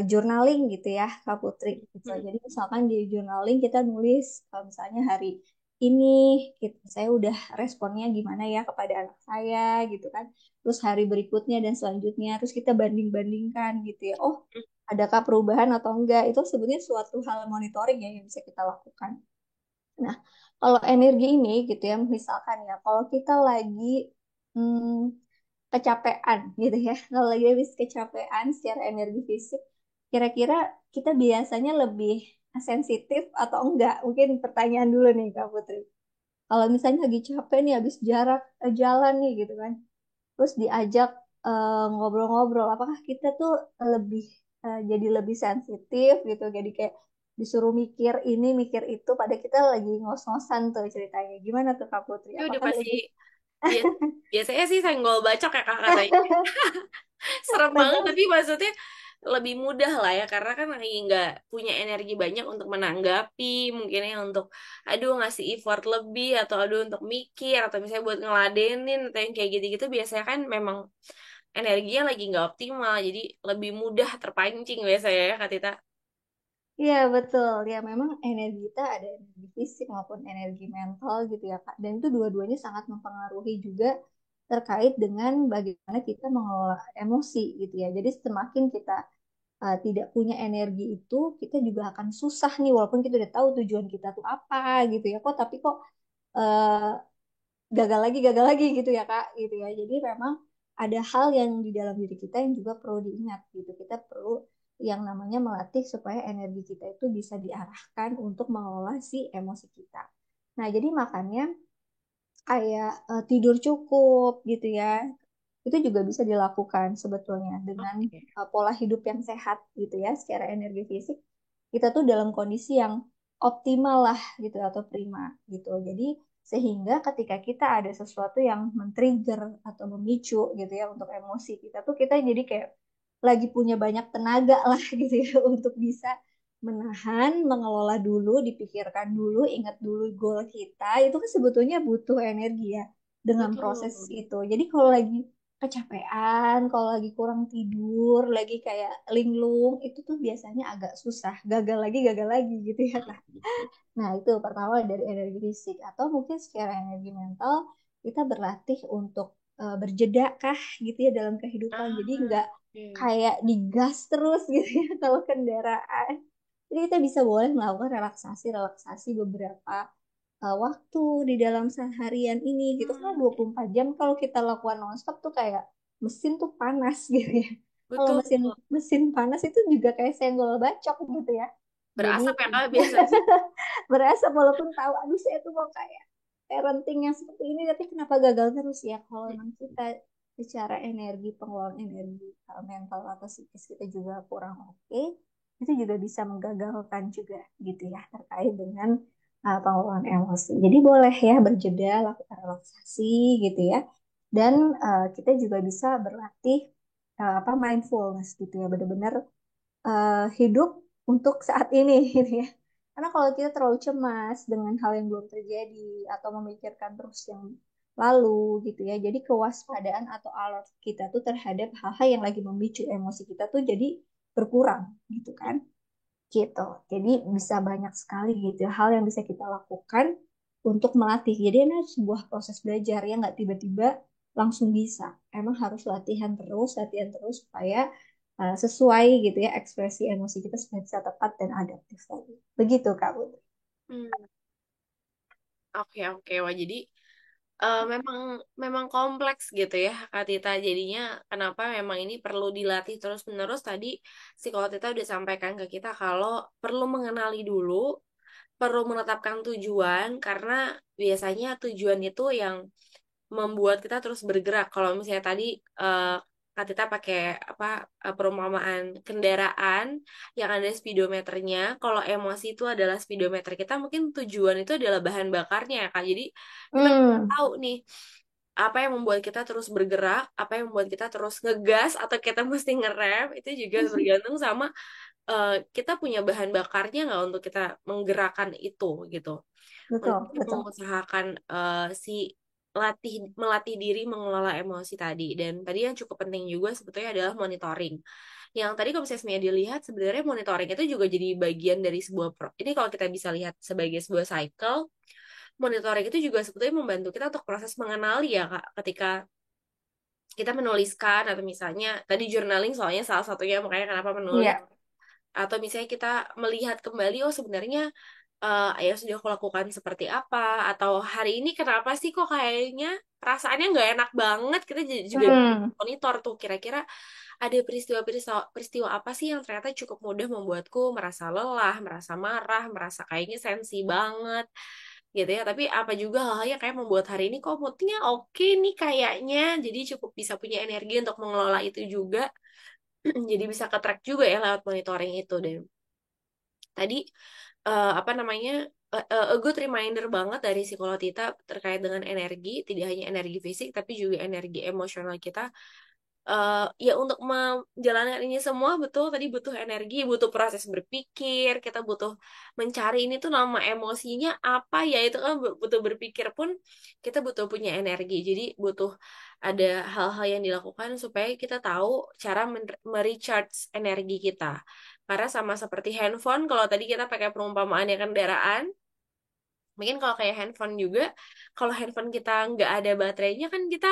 journaling gitu ya, Kak Putri. Gitu. Hmm. Jadi misalkan di journaling kita nulis kalau misalnya hari ini gitu, saya udah responnya gimana ya kepada anak saya gitu kan. Terus hari berikutnya dan selanjutnya, terus kita banding-bandingkan gitu ya. Oh, adakah perubahan atau enggak? Itu sebenarnya suatu hal monitoring ya yang bisa kita lakukan. Nah, kalau energi ini gitu ya, misalkan ya, kalau kita lagi hmm, kecapean gitu ya, kalau lagi habis kecapean secara energi fisik, kira-kira kita biasanya lebih sensitif atau enggak? Mungkin pertanyaan dulu nih Kak Putri. Kalau misalnya lagi capek nih, habis jalan nih gitu kan, terus diajak ngobrol-ngobrol, apakah kita tuh lebih jadi lebih sensitif gitu, jadi kayak disuruh mikir ini mikir itu pada kita lagi ngos-ngosan tuh ceritanya, gimana tuh Kak Putri, Itu udah apakah pasti lebih biasa, biasanya sih senggol bacok ya kak katanya. Serem banget, betul. tapi maksudnya lebih mudah lah ya karena kan lagi nggak punya energi banyak untuk menanggapi, mungkin ya untuk aduh ngasih effort lebih atau aduh untuk mikir atau misalnya buat ngeladenin atau yang kayak gitu-gitu, biasanya kan memang energinya lagi nggak optimal, jadi lebih mudah terpancing biasanya ya Kak Tita. Iya betul ya, memang energi kita ada energi fisik maupun energi mental gitu ya Kak, dan itu dua-duanya sangat mempengaruhi juga terkait dengan bagaimana kita mengelola emosi gitu ya. Jadi semakin kita tidak punya energi itu, kita juga akan susah nih walaupun kita udah tahu tujuan kita tuh apa gitu ya. Kok tapi kok eh, gagal lagi gitu ya Kak gitu ya. Jadi memang ada hal yang di dalam diri kita yang juga perlu diingat gitu. Kita perlu yang namanya melatih supaya energi kita itu bisa diarahkan untuk mengelola si emosi kita. Nah, jadi makanya kayak tidur cukup gitu ya. Itu juga bisa dilakukan sebetulnya dengan Oke. pola hidup yang sehat gitu ya, secara energi fisik. Kita tuh dalam kondisi yang optimal lah gitu atau prima gitu. Jadi sehingga ketika kita ada sesuatu yang men-trigger atau memicu gitu ya untuk emosi kita tuh, kita jadi kayak lagi punya banyak tenaga lah gitu ya untuk bisa menahan, mengelola dulu, dipikirkan dulu, ingat dulu goal kita. Itu kan sebetulnya butuh energi ya dengan proses Betul. itu. Jadi kalau lagi kecapean, kalau lagi kurang tidur, lagi kayak linglung, itu tuh biasanya agak susah. Gagal lagi gitu ya, Kak. Nah, itu pertama dari energi fisik. Atau mungkin secara energi mental, kita berlatih untuk berjeda kah gitu ya dalam kehidupan. Jadi Ah, nggak oke. kayak digas terus gitu ya kalau kendaraan. Jadi kita bisa boleh melakukan relaksasi beberapa waktu di dalam seharian ini gitu, karena Hmm, 24 jam kalau kita lakukan nonstop tuh kayak mesin tuh panas gitu ya. Kalau betul. mesin mesin panas itu juga kayak senggol bacok gitu ya. Jadi Berasap ya kak biasanya. berasa walaupun tahu aduh saya tuh mau kayak parenting yang seperti ini tapi kenapa gagal terus ya, kalau memang kita secara energi, pengelolaan energi mental atau psikis kita juga kurang oke, itu juga bisa menggagalkan juga gitu ya terkait dengan pengelolaan emosi. Jadi boleh ya berjeda, lakukan relaksasi gitu ya. Dan kita juga bisa berlatih apa mindfulness gitu ya, benar-benar hidup untuk saat ini gitu ya. Karena kalau kita terlalu cemas dengan hal yang belum terjadi atau memikirkan terus yang lalu gitu ya, jadi kewaspadaan atau alert kita tuh terhadap hal-hal yang lagi memicu emosi kita tuh jadi berkurang gitu kan. Gitu. Jadi bisa banyak sekali gitu ya, hal yang bisa kita lakukan untuk melatih. Jadi ini sebuah proses belajar yang nggak tiba-tiba langsung bisa. Emang harus latihan terus supaya sesuai gitu ya ekspresi emosi kita supaya bisa tepat dan adaptif tadi. Begitu Kak Putri. Hmm, oke oke. Wah jadi memang memang kompleks gitu ya Kak Tita. Jadinya kenapa memang ini perlu dilatih terus-menerus. Tadi psikolog Tita udah sampaikan ke kita kalau perlu mengenali dulu, perlu menetapkan tujuan karena biasanya tujuan itu yang membuat kita terus bergerak. Kalau misalnya tadi eh Kak Tita pakai apa perumpamaan kendaraan yang ada speedometernya. Kalau emosi itu adalah speedometer kita, mungkin tujuan itu adalah bahan bakarnya ya Kak. Jadi kita Hmm, tahu nih apa yang membuat kita terus bergerak, apa yang membuat kita terus ngegas atau kita mesti ngerem, itu juga bergantung sama kita punya bahan bakarnya nggak untuk kita menggerakkan itu gitu. betul, Untuk betul. mengusahakan si melatih diri mengelola emosi tadi. Dan tadi yang cukup penting juga sebetulnya adalah monitoring. Yang tadi kalau misalnya dilihat sebenarnya monitoring itu juga jadi bagian dari sebuah ini kalau kita bisa lihat sebagai sebuah cycle, monitoring itu juga sebetulnya membantu kita untuk proses mengenali ya Kak, ketika kita menuliskan atau misalnya tadi journaling soalnya salah satunya makanya kenapa menulis, Iya. atau misalnya kita melihat kembali oh sebenarnya ya sudah aku lakukan seperti apa, atau hari ini kenapa sih kok kayaknya perasaannya nggak enak banget, kita juga Hmm. monitor tuh kira-kira ada peristiwa-peristiwa peristiwa apa sih yang ternyata cukup mudah membuatku merasa lelah, merasa marah, merasa kayaknya sensi banget gitu ya. Tapi apa juga hal-hal yang kayak membuat hari ini kok moodnya oke nih kayaknya. Jadi cukup bisa punya energi untuk mengelola itu juga. Jadi bisa ke-track juga ya lewat monitoring itu. Dan tadi apa namanya a good reminder banget dari psikolog kita terkait dengan energi, tidak hanya energi fisik tapi juga energi emosional kita. Ya untuk menjalankan ini semua betul tadi butuh energi, butuh proses berpikir, kita butuh mencari ini tuh nama emosinya apa ya, itu kan butuh berpikir pun kita butuh punya energi. Jadi butuh ada hal-hal yang dilakukan supaya kita tahu cara merecharge energi kita. Karena sama seperti handphone, kalau tadi kita pakai perumpamaannya kendaraan, mungkin kalau kayak handphone juga, kalau handphone kita nggak ada baterainya kan kita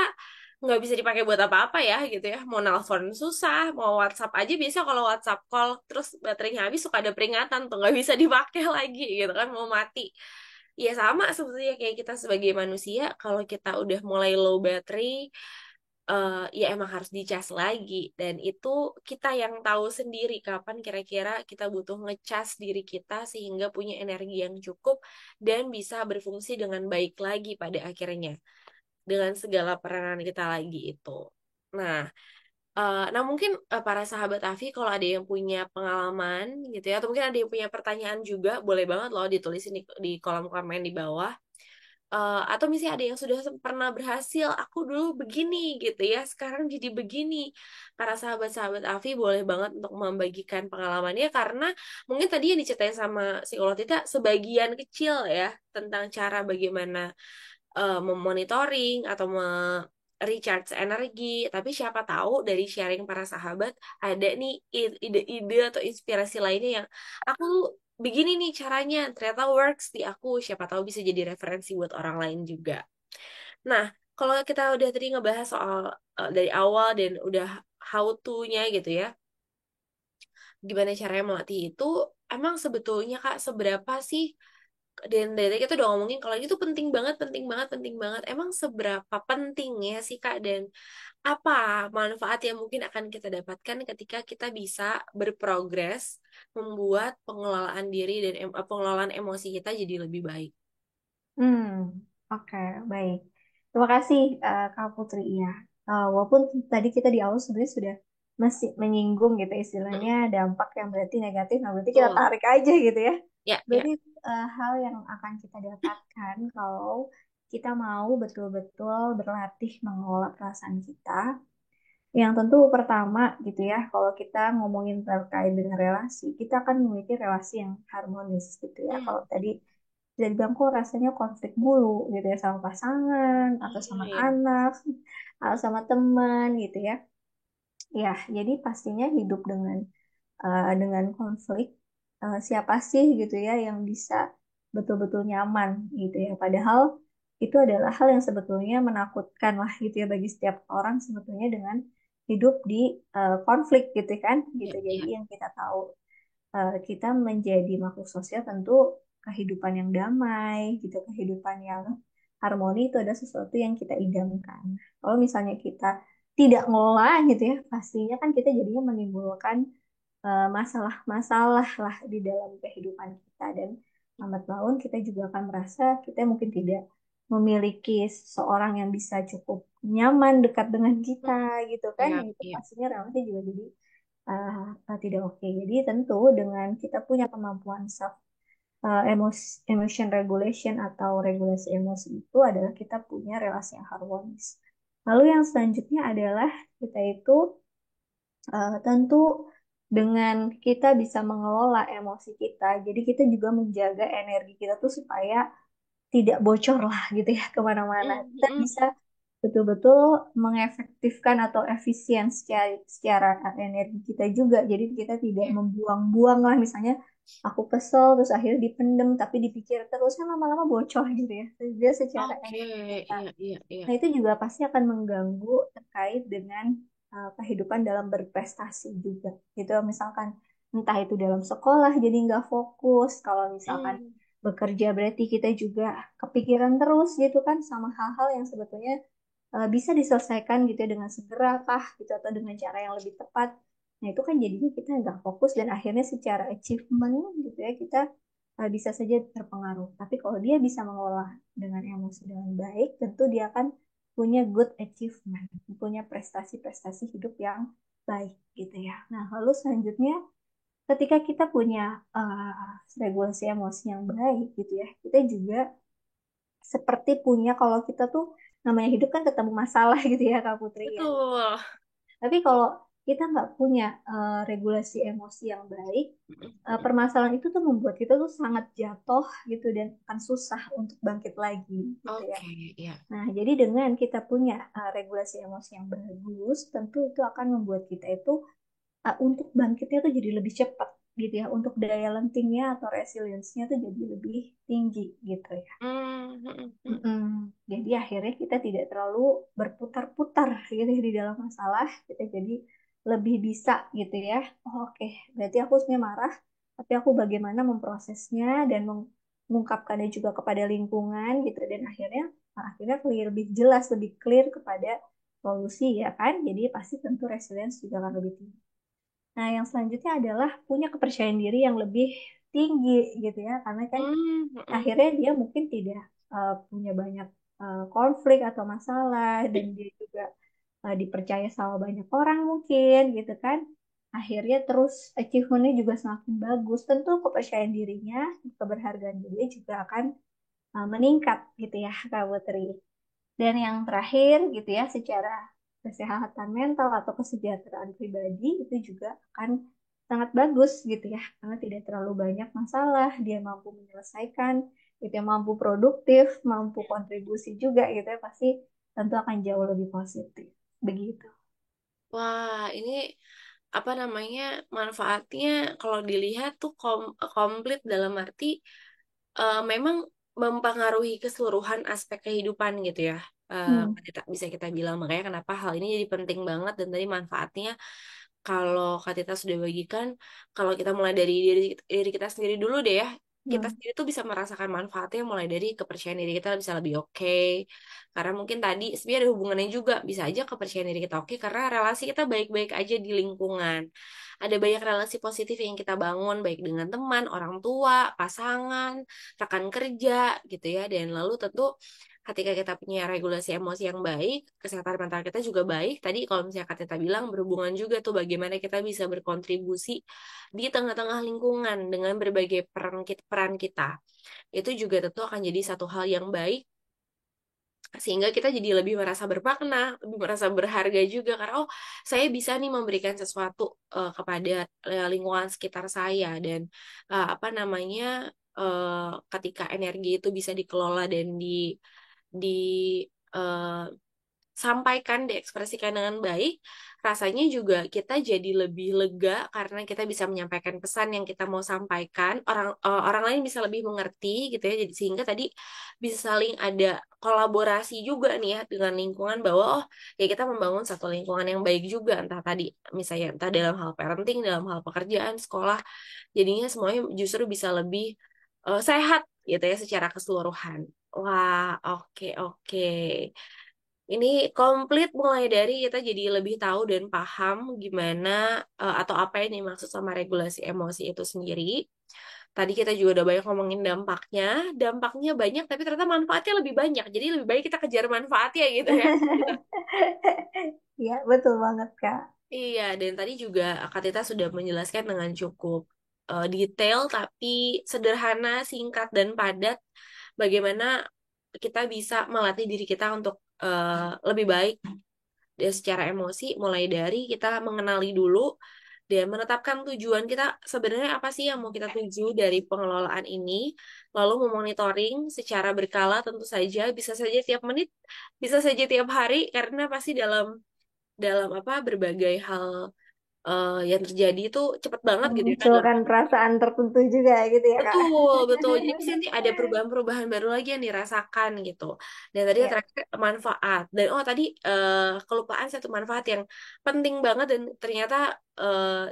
nggak bisa dipakai buat apa-apa ya gitu ya. Mau nelfon susah, mau WhatsApp aja biasa kalau WhatsApp call terus baterainya habis suka ada peringatan tuh nggak bisa dipakai lagi gitu kan, mau mati. Ya sama sebetulnya kayak kita sebagai manusia, kalau kita udah mulai low battery, ya emang harus dicas lagi, dan itu kita yang tahu sendiri kapan kira-kira kita butuh ngecas diri kita sehingga punya energi yang cukup dan bisa berfungsi dengan baik lagi pada akhirnya dengan segala peranan kita lagi itu. Nah, nah mungkin para sahabat Afi kalau ada yang punya pengalaman gitu ya, atau mungkin ada yang punya pertanyaan juga, boleh banget loh ditulisin di kolom komen di bawah. Atau misalnya ada yang sudah pernah berhasil, aku dulu begini gitu ya, sekarang jadi begini. Para sahabat-sahabat Afi boleh banget untuk membagikan pengalamannya, karena mungkin tadi yang diceritain sama psikolog kita sebagian kecil ya tentang cara bagaimana memonitoring atau recharge energi. Tapi siapa tahu dari sharing para sahabat ada nih ide-ide atau inspirasi lainnya yang aku begini nih caranya, ternyata works di aku. Siapa tahu bisa jadi referensi buat orang lain juga. Nah, kalau kita udah tadi ngebahas soal dari awal dan udah how to-nya gitu ya, gimana caranya melatih itu, emang sebetulnya Kak, seberapa sih, dan dari kita udah ngomongin kalau itu penting banget, penting banget, penting banget. Emang seberapa pentingnya sih Kak, dan apa manfaat yang mungkin akan kita dapatkan ketika kita bisa berprogres membuat pengelolaan diri dan pengelolaan emosi kita jadi lebih baik. Hmm, oke, baik. Terima kasih, Kak Putri. Ya, walaupun tadi kita di awal sebenarnya sudah masih menyinggung gitu istilahnya Mm-mm. dampak yang berarti negatif, nah berarti kita Betul. tarik aja gitu ya. Ya, ya. Berarti hal yang akan kita dapatkan kalau kita mau betul-betul berlatih mengelola perasaan kita. Yang tentu pertama gitu ya, kalau kita ngomongin terkait dengan relasi, kita akan memiliki relasi yang harmonis gitu ya. Kalau Hmm. tadi bisa dibilang kok rasanya konflik mulu gitu ya sama pasangan atau Iya, sama ya. anak atau sama teman gitu ya. Ya, jadi pastinya hidup dengan konflik, siapa sih gitu ya yang bisa betul-betul nyaman gitu ya. Padahal itu adalah hal yang sebetulnya menakutkan lah gitu ya bagi setiap orang sebetulnya dengan hidup di konflik gitu kan Ya, gitu. Jadi ya. yang kita tahu, kita menjadi makhluk sosial tentu kehidupan yang damai gitu, kehidupan yang harmoni itu adalah sesuatu yang kita idamkan. Kalau misalnya kita tidak ngelola gitu ya, pastinya kan kita jadinya menimbulkan masalah-masalah lah di dalam kehidupan kita, dan lambat laun kita juga akan merasa kita mungkin tidak memiliki seseorang yang bisa cukup nyaman dekat dengan kita Hmm. gitu kan, Ya, yang itu ya. pastinya relasi juga jadi tidak oke. Jadi tentu dengan kita punya kemampuan emotion regulation atau regulasi emosi itu adalah kita punya relasi yang harmonis. Lalu yang selanjutnya adalah kita itu tentu dengan kita bisa mengelola emosi kita, jadi kita juga menjaga energi kita tuh supaya tidak bocor lah gitu ya kemana-mana. Kita Mm-mm. bisa betul-betul mengefektifkan atau efisien secara energi kita juga. Jadi kita tidak Iya. membuang-buang lah misalnya aku kesel terus akhirnya dipendem tapi dipikir terus kan lama-lama bocor gitu ya. Dia secara Oke, energi kita. iya, iya, iya. Nah itu juga pasti akan mengganggu terkait dengan kehidupan dalam berprestasi juga. Gitu misalkan entah itu dalam sekolah jadi nggak fokus. Kalau misalkan Hmm. bekerja berarti kita juga kepikiran terus gitu kan sama hal-hal yang sebetulnya bisa diselesaikan gitu ya dengan segera kah gitu atau dengan cara yang lebih tepat. Nah itu kan jadinya kita nggak fokus dan akhirnya secara achievement gitu ya kita bisa saja terpengaruh. Tapi kalau dia bisa mengolah dengan emosi dengan baik, tentu dia akan punya good achievement, punya prestasi-prestasi hidup yang baik gitu ya. Nah lalu selanjutnya ketika kita punya regulasi emosi yang baik gitu ya, kita juga seperti punya kalau kita tuh namanya hidup kan ketemu masalah gitu ya Kak Putri ya. Betul. Tapi kalau kita nggak punya regulasi emosi yang baik, permasalahan itu tuh membuat kita tuh sangat jatuh gitu dan akan susah untuk bangkit lagi gitu ya. Oke, iya. Nah, jadi dengan kita punya regulasi emosi yang bagus, tentu itu akan membuat kita itu untuk bangkitnya tuh jadi lebih cepat gitu ya. Untuk daya lentingnya atau resilience-nya tuh jadi lebih tinggi gitu ya. Hmm, Mm-mm. Jadi akhirnya kita tidak terlalu berputar-putar gitu ya di dalam masalah. Kita jadi lebih bisa gitu ya. Oh, oke, berarti aku sebenarnya marah, tapi aku bagaimana memprosesnya dan mengungkapkannya juga kepada lingkungan gitu. Dan akhirnya lebih jelas, lebih clear kepada solusi ya kan. Jadi pasti tentu resilience juga akan lebih tinggi. Nah, yang selanjutnya adalah punya kepercayaan diri yang lebih tinggi gitu ya. Karena kan hmm, hmm. akhirnya dia mungkin tidak punya banyak konflik atau masalah dan dia juga dipercaya sama banyak orang mungkin gitu kan akhirnya terus achievementnya juga semakin bagus tentu kepercayaan dirinya keberhargaan dirinya juga akan meningkat gitu ya Kak Putri dan yang terakhir gitu ya secara kesehatan mental atau kesejahteraan pribadi itu juga akan sangat bagus gitu ya karena tidak terlalu banyak masalah dia mampu menyelesaikan gitu ya mampu produktif mampu kontribusi juga gitu ya pasti tentu akan jauh lebih positif begitu. Wah, ini apa namanya manfaatnya kalau dilihat tuh komplit dalam arti memang mempengaruhi keseluruhan aspek kehidupan gitu ya. Hmm. Bisa kita bilang makanya kenapa hal ini jadi penting banget dan tadi manfaatnya kalau Kak Tita sudah bagikan, kalau kita mulai dari diri kita sendiri dulu deh ya, kita Hmm. sendiri tuh bisa merasakan manfaatnya mulai dari kepercayaan diri kita bisa lebih oke. Karena mungkin tadi sebenarnya ada hubungannya juga, bisa aja kepercayaan diri kita oke karena relasi kita baik-baik aja di lingkungan. Ada banyak relasi positif yang kita bangun baik dengan teman, orang tua, pasangan, rekan kerja gitu ya. Dan lalu tentu ketika kita punya regulasi emosi yang baik, kesehatan mental kita juga baik. Tadi kalau misalnya Kak Tita bilang berhubungan juga tuh bagaimana kita bisa berkontribusi di tengah-tengah lingkungan dengan berbagai peran kita. Itu juga tentu akan jadi satu hal yang baik sehingga kita jadi lebih merasa bermakna, lebih merasa berharga juga karena oh saya bisa nih memberikan sesuatu kepada lingkungan sekitar saya dan apa namanya ketika energi itu bisa dikelola dan di eh, sampaikan, diekspresikan dengan baik, rasanya juga kita jadi lebih lega karena kita bisa menyampaikan pesan yang kita mau sampaikan, orang lain bisa lebih mengerti gitu ya. Jadi sehingga tadi bisa saling ada kolaborasi juga nih ya dengan lingkungan bahwa oh ya kita membangun satu lingkungan yang baik juga entah tadi misalnya entah dalam hal parenting, dalam hal pekerjaan, sekolah, jadinya semuanya justru bisa lebih sehat gitu ya secara keseluruhan. Wah, oke oke. Ini komplit mulai dari kita jadi lebih tahu dan paham gimana atau apa yang dimaksud sama regulasi emosi itu sendiri. Tadi kita juga udah banyak ngomongin dampaknya. Dampaknya banyak tapi ternyata manfaatnya lebih banyak. Jadi lebih baik kita kejar manfaatnya gitu ya. Ya betul banget Kak. Iya, dan tadi juga Kak Tita sudah menjelaskan dengan cukup detail tapi sederhana, singkat dan padat bagaimana kita bisa melatih diri kita untuk lebih baik secara emosi mulai dari kita mengenali dulu dan menetapkan tujuan kita sebenarnya apa sih yang mau kita tuju dari pengelolaan ini, lalu memonitoring secara berkala tentu saja, bisa saja tiap menit, bisa saja tiap hari, karena pasti dalam dalam apa berbagai hal yang terjadi itu cepat banget gitu ya kan dalam. Memunculkan perasaan tertentu juga gitu ya, Kak. Betul, betul. Jadi pasti nanti ada perubahan-perubahan baru lagi yang dirasakan gitu. Dan tadi yang Ya. terakhir manfaat. Dan oh tadi kelupaan satu manfaat yang penting banget dan ternyata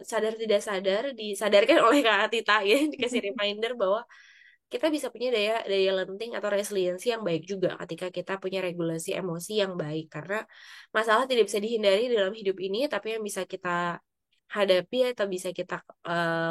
sadar tidak sadar disadarkan oleh Kak Tita ya, dikasih reminder bahwa kita bisa punya daya daya lenting atau resiliensi yang baik juga ketika kita punya regulasi emosi yang baik, karena masalah tidak bisa dihindari dalam hidup ini, tapi yang bisa kita hadapi atau bisa kita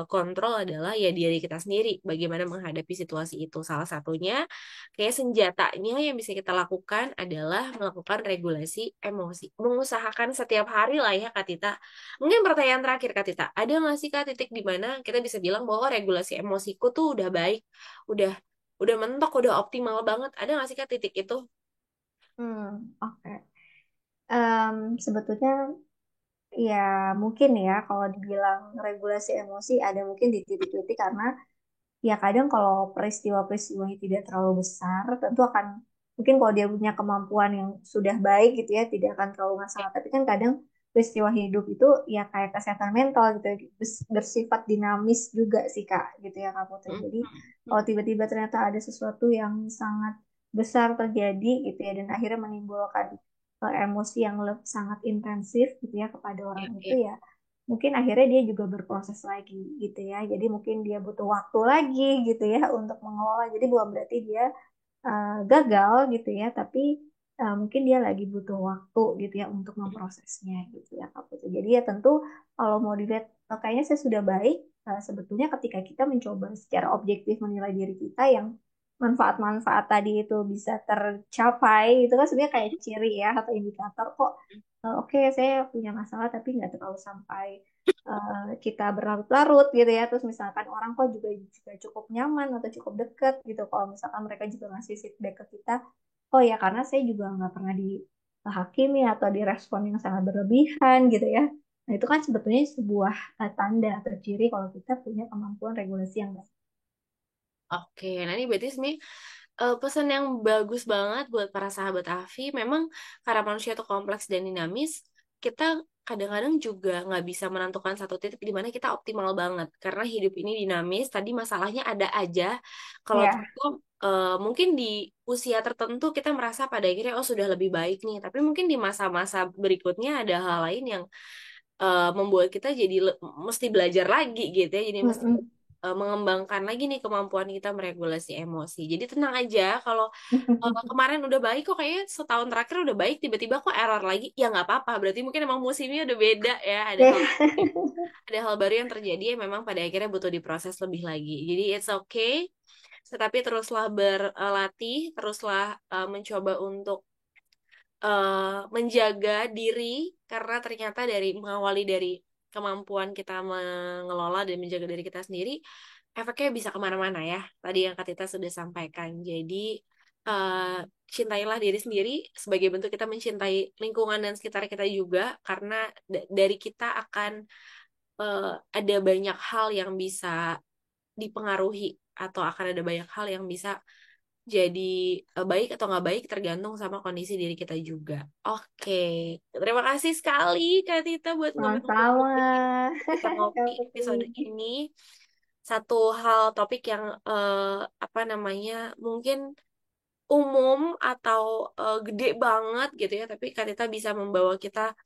kontrol adalah ya diri kita sendiri, bagaimana menghadapi situasi itu. Salah satunya kayak senjatanya yang bisa kita lakukan adalah melakukan regulasi emosi, mengusahakan setiap hari lah ya Kak Tita. Mungkin pertanyaan terakhir Kak Tita, ada nggak sih Kak titik di mana kita bisa bilang bahwa regulasi emosiku tuh udah baik, udah udah mentok, udah optimal banget. Ada nggak sih Kak titik itu? Oke. Sebetulnya ya mungkin ya kalau dibilang regulasi emosi ada mungkin di titik-titik karena ya kadang kalau peristiwa-peristiwanya tidak terlalu besar, tentu akan mungkin kalau dia punya kemampuan yang sudah baik gitu ya, tidak akan terlalu masalah. Tapi kan kadang peristiwa hidup itu ya kayak kesehatan mental gitu ya, bersifat dinamis juga sih Kak, gitu ya Kak Putri. Hmm, Jadi hmm, kalau tiba-tiba ternyata ada sesuatu yang sangat besar terjadi gitu ya, dan akhirnya menimbulkan emosi yang sangat intensif gitu ya kepada ya, orang itu ya. ya mungkin akhirnya dia juga berproses lagi gitu ya. Jadi mungkin dia butuh waktu lagi gitu ya untuk mengelola. Jadi bukan berarti dia gagal gitu ya, tapi mungkin dia lagi butuh waktu gitu ya untuk memprosesnya gitu ya Kak Putri. Jadi ya tentu kalau mau dilihat kayaknya saya sudah baik sebetulnya ketika kita mencoba secara objektif menilai diri kita yang manfaat-manfaat tadi itu bisa tercapai itu kan sebenarnya kayak ciri ya atau indikator kok oke saya punya masalah tapi nggak terlalu sampai kita berlarut-larut gitu ya. Terus misalkan orang kok juga cukup nyaman atau cukup dekat gitu. Kalau misalkan mereka juga ngasih feedback ke kita, oh ya karena saya juga nggak pernah dihakimi atau direspon yang sangat berlebihan gitu ya. Nah itu kan sebetulnya sebuah tanda atau ciri kalau kita punya kemampuan regulasi yang baik. Oke, nah ini berarti sebenarnya pesan yang bagus banget buat para sahabat Afi. Memang karena manusia itu kompleks dan dinamis, kita kadang-kadang juga nggak bisa menentukan satu titik di mana kita optimal banget. Karena hidup ini dinamis, tadi masalahnya ada aja. Kalau Ya. kita mungkin di usia tertentu kita merasa pada akhirnya oh sudah lebih baik nih. Tapi mungkin di masa-masa berikutnya ada hal lain yang membuat kita jadi mesti belajar lagi gitu ya. Jadi mesti Mm-mm. mengembangkan lagi nih kemampuan kita meregulasi emosi. Jadi tenang aja kalau kemarin udah baik kok, kayaknya setahun terakhir udah baik, tiba-tiba kok error lagi, ya nggak apa-apa. Berarti mungkin emang musimnya udah beda ya. Ada hal baru yang terjadi yang memang pada akhirnya butuh diproses lebih lagi. Jadi it's okay. Tetapi teruslah berlatih, teruslah mencoba untuk menjaga diri, karena ternyata dari mengawali dari kemampuan kita mengelola dan menjaga diri kita sendiri, efeknya bisa kemana-mana ya. Tadi yang Kak Tita sudah sampaikan. Jadi eh, cintailah diri sendiri sebagai bentuk kita mencintai lingkungan dan sekitar kita juga, karena dari kita akan ada banyak hal yang bisa dipengaruhi, atau akan ada banyak hal yang bisa jadi baik atau nggak baik tergantung sama kondisi diri kita juga. Oke, terima kasih sekali Kak Tita buat Sama-sama. ngobrol-ngobrol kita ngopi Kak Putri. episode ini. Satu hal topik yang apa namanya mungkin umum atau gede banget gitu ya, tapi Kak Tita bisa membawa kita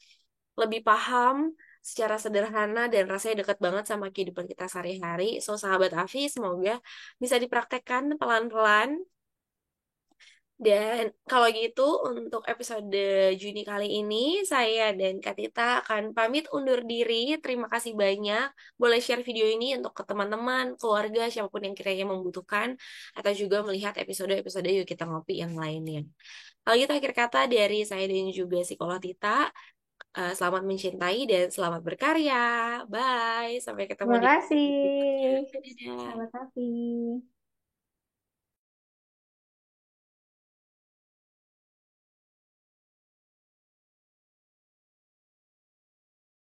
lebih paham secara sederhana dan rasanya dekat banget sama kehidupan kita sehari-hari. So, sahabat Afi, semoga bisa dipraktekkan pelan-pelan. Dan kalau gitu, untuk episode Juni kali ini, saya dan Kak Tita akan pamit undur diri. Terima kasih banyak. Boleh share video ini untuk ke teman-teman, keluarga, siapapun yang kiranya membutuhkan, atau juga melihat episode-episode Yuk Kita Ngopi yang lainnya. Kalau gitu, akhir kata dari saya dan juga psikolog Tita. Selamat mencintai dan selamat berkarya. Bye. Sampai ketemu Terima di kasih. Dadah. Sahabat Safi.